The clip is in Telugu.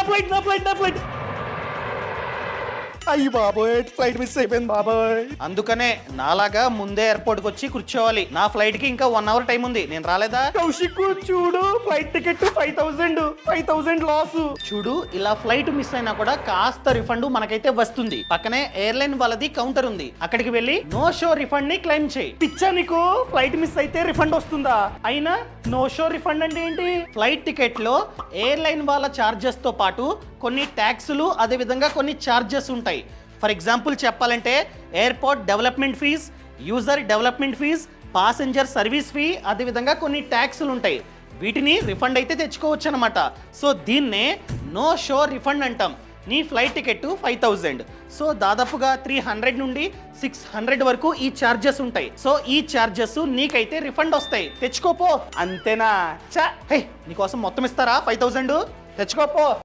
ఫ్లైట్ అయ్యి బాబోయ్, ఫ్లైట్ మిస్ అయిపోయింది బాబోయ్. అందుకనే నాలాగా ముందే ఎయిర్పోర్ట్కి వచ్చి కూర్చోవాలి. నా ఫ్లైట్ కి ఇంకా 1 అవర్ టైం ఉంది. నేను రాలేదా? కౌశిక్ చూడు, ఫ్లైట్ టికెట్ 5,000 లాస్. చూడు, ఇలా ఫ్లైట్ మిస్ అయినా కూడా కాస్త రిఫండ్ మనకైతే వస్తుంది. పక్కనే ఎయిర్లైన్ వాళ్ళది కౌంటర్ ఉంది, అక్కడికి వెళ్ళి నో షో రిఫండ్ ని క్లెయిమ్ చేయి. పిచ్చా నీకు? ఫ్లైట్ మిస్ అయితే రిఫండ్ వస్తుందా? అయినా నో షో రిఫండ్ అంటే ఏంటి? ఫ్లైట్ టికెట్ లో ఎయిర్లైన్ వాళ్ళ చార్జెస్ తో పాటు కొన్ని ట్యాక్సులు, అదే విధంగా కొన్ని చార్జెస్ ఉంటాయి. ఫర్ ఎగ్జాంపుల్ చెప్పాలంటే airport development fee, user development fee, passenger service fee, అదే విధంగా కొన్ని ట్యాక్సులు ఉంటాయి. వీటిని రిఫండ్ అయితే తెచ్చుకోవచ్చు అనమాట. సో దీన్నే నో షో రిఫండ్ అంటాం. నీ ఫ్లైట్ టికెట్ 5,000, సో దాదాపుగా 300 నుండి 600 వరకు ఈ చార్జెస్ ఉంటాయి. సో ఈ చార్జెస్ నీకైతే రిఫండ్ వస్తాయి. తెచ్చుకోపో. అంతేనా? హే, నీకోసం మొత్తం ఇస్తారా 5,000? తెచ్చుకోపో.